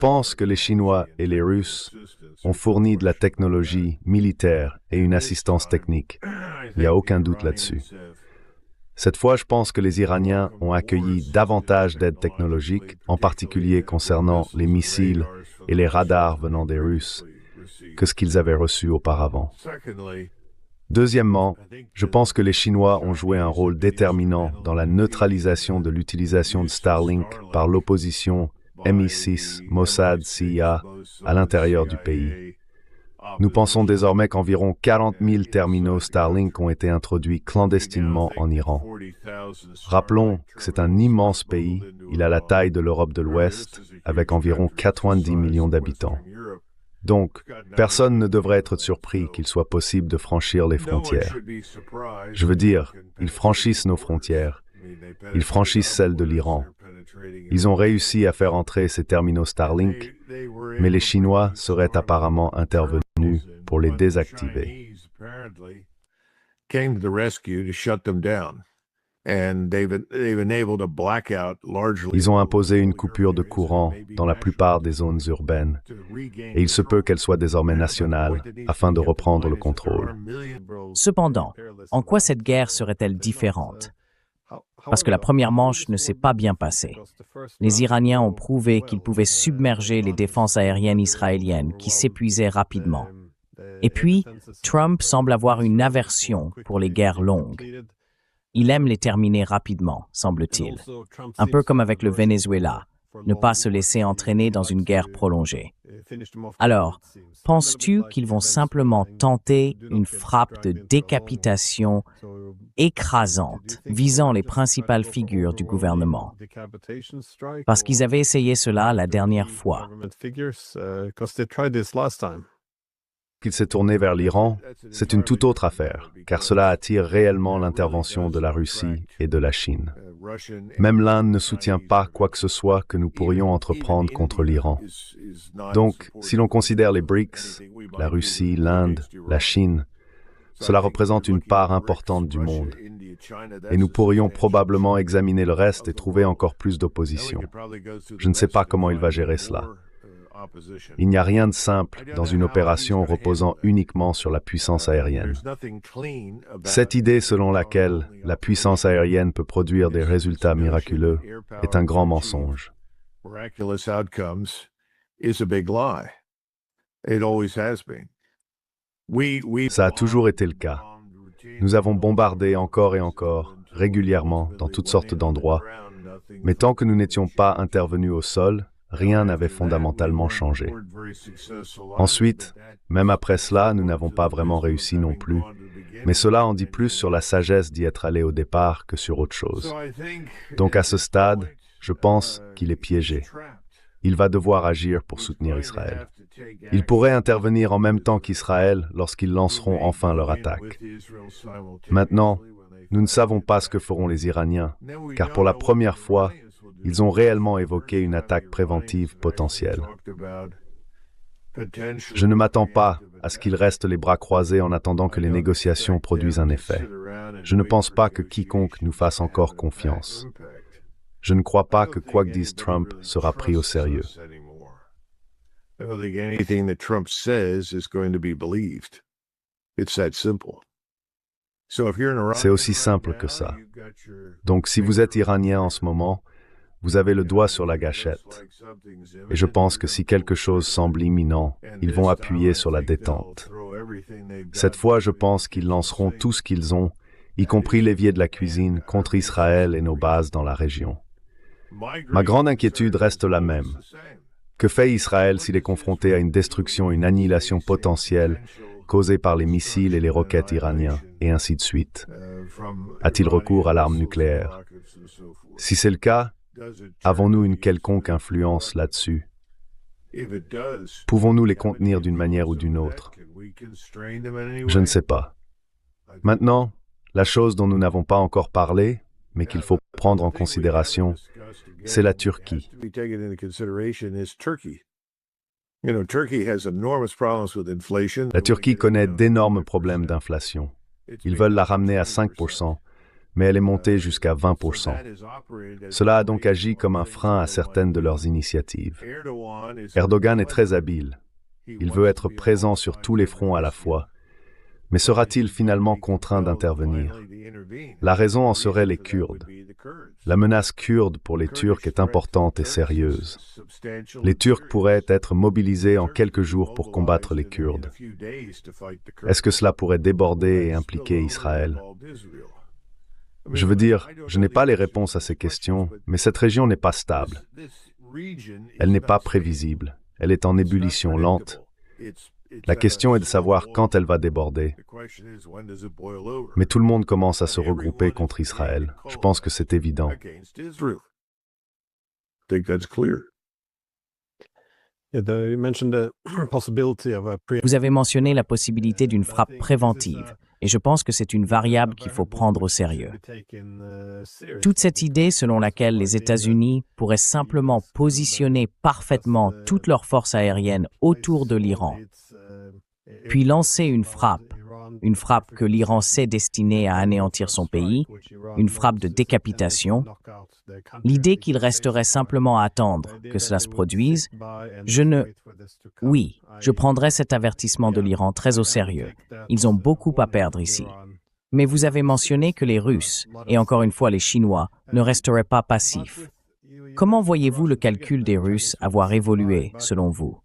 pense que les Chinois et les Russes ont fourni de la technologie militaire et une assistance technique. Il n'y a aucun doute là-dessus. Cette fois, je pense que les Iraniens ont accueilli davantage d'aide technologique, en particulier concernant les missiles et les radars venant des Russes, que ce qu'ils avaient reçu auparavant. Deuxièmement, je pense que les Chinois ont joué un rôle déterminant dans la neutralisation de l'utilisation de Starlink par l'opposition MI6, Mossad, CIA à l'intérieur du pays. Nous pensons désormais qu'environ 40 000 terminaux Starlink ont été introduits clandestinement en Iran. Rappelons que c'est un immense pays, il a la taille de l'Europe de l'Ouest, avec environ 90 millions d'habitants. Donc, personne ne devrait être surpris qu'il soit possible de franchir les frontières. Je veux dire, ils franchissent nos frontières. Ils franchissent celles de l'Iran. Ils ont réussi à faire entrer ces terminaux Starlink, mais les Chinois seraient apparemment intervenus pour les désactiver. Ils ont imposé une coupure de courant dans la plupart des zones urbaines, et il se peut qu'elle soit désormais nationale afin de reprendre le contrôle. Cependant, en quoi cette guerre serait-elle différente? Parce que la première manche ne s'est pas bien passée. Les Iraniens ont prouvé qu'ils pouvaient submerger les défenses aériennes israéliennes qui s'épuisaient rapidement. Et puis, Trump semble avoir une aversion pour les guerres longues. Il aime les terminer rapidement, semble-t-il. Un peu comme avec le Venezuela, ne pas se laisser entraîner dans une guerre prolongée. Alors, penses-tu qu'ils vont simplement tenter une frappe de décapitation écrasante visant les principales figures du gouvernement? Parce qu'ils avaient essayé cela la dernière fois. Qu'il s'est tourné vers l'Iran, c'est une toute autre affaire, car cela attire réellement l'intervention de la Russie et de la Chine. Même l'Inde ne soutient pas quoi que ce soit que nous pourrions entreprendre contre l'Iran. Donc, si l'on considère les BRICS, la Russie, l'Inde, la Chine, cela représente une part importante du monde. Et nous pourrions probablement examiner le reste et trouver encore plus d'opposition. Je ne sais pas comment il va gérer cela. Il n'y a rien de simple dans une opération reposant uniquement sur la puissance aérienne. Cette idée selon laquelle la puissance aérienne peut produire des résultats miraculeux est un grand mensonge. Ça a toujours été le cas. Nous avons bombardé encore et encore, régulièrement, dans toutes sortes d'endroits, mais tant que nous n'étions pas intervenus au sol, rien n'avait fondamentalement changé. Ensuite, même après cela, nous n'avons pas vraiment réussi non plus, mais cela en dit plus sur la sagesse d'y être allé au départ que sur autre chose. Donc à ce stade, je pense qu'il est piégé. Il va devoir agir pour soutenir Israël. Il pourrait intervenir en même temps qu'Israël lorsqu'ils lanceront enfin leur attaque. Maintenant, nous ne savons pas ce que feront les Iraniens, car pour la première fois, ils ont réellement évoqué une attaque préventive potentielle. Je ne m'attends pas à ce qu'ils restent les bras croisés en attendant que les négociations produisent un effet. Je ne pense pas que quiconque nous fasse encore confiance. Je ne crois pas que quoi que dise Trump sera pris au sérieux. C'est aussi simple que ça. Donc si vous êtes Iranien en ce moment, vous avez le doigt sur la gâchette. Et je pense que si quelque chose semble imminent, ils vont appuyer sur la détente. Cette fois, je pense qu'ils lanceront tout ce qu'ils ont, y compris l'évier de la cuisine, contre Israël et nos bases dans la région. Ma grande inquiétude reste la même. Que fait Israël s'il est confronté à une destruction, une annihilation potentielle causée par les missiles et les roquettes iraniens, et ainsi de suite? A-t-il recours à l'arme nucléaire? Si c'est le cas, avons-nous une quelconque influence là-dessus? Pouvons-nous les contenir d'une manière ou d'une autre? Je ne sais pas. Maintenant, la chose dont nous n'avons pas encore parlé, mais qu'il faut prendre en considération, c'est la Turquie. La Turquie connaît d'énormes problèmes d'inflation. Ils veulent la ramener à 5%, mais elle est montée jusqu'à 20%. Cela a donc agi comme un frein à certaines de leurs initiatives. Erdogan est très habile. Il veut être présent sur tous les fronts à la fois. Mais sera-t-il finalement contraint d'intervenir? La raison en serait les Kurdes. La menace kurde pour les Turcs est importante et sérieuse. Les Turcs pourraient être mobilisés en quelques jours pour combattre les Kurdes. Est-ce que cela pourrait déborder et impliquer Israël? Je veux dire, je n'ai pas les réponses à ces questions, mais cette région n'est pas stable. Elle n'est pas prévisible. Elle est en ébullition lente. La question est de savoir quand elle va déborder. Mais tout le monde commence à se regrouper contre Israël. Je pense que c'est évident. Vous avez mentionné la possibilité d'une frappe préventive, et je pense que c'est une variable qu'il faut prendre au sérieux. Toute cette idée selon laquelle les États-Unis pourraient simplement positionner parfaitement toutes leurs forces aériennes autour de l'Iran, puis lancer une frappe que l'Iran sait destinée à anéantir son pays, une frappe de décapitation, l'idée qu'il resterait simplement à attendre que cela se produise, Oui, je prendrai cet avertissement de l'Iran très au sérieux. Ils ont beaucoup à perdre ici. Mais vous avez mentionné que les Russes, et encore une fois les Chinois, ne resteraient pas passifs. Comment voyez-vous le calcul des Russes avoir évolué, selon vous?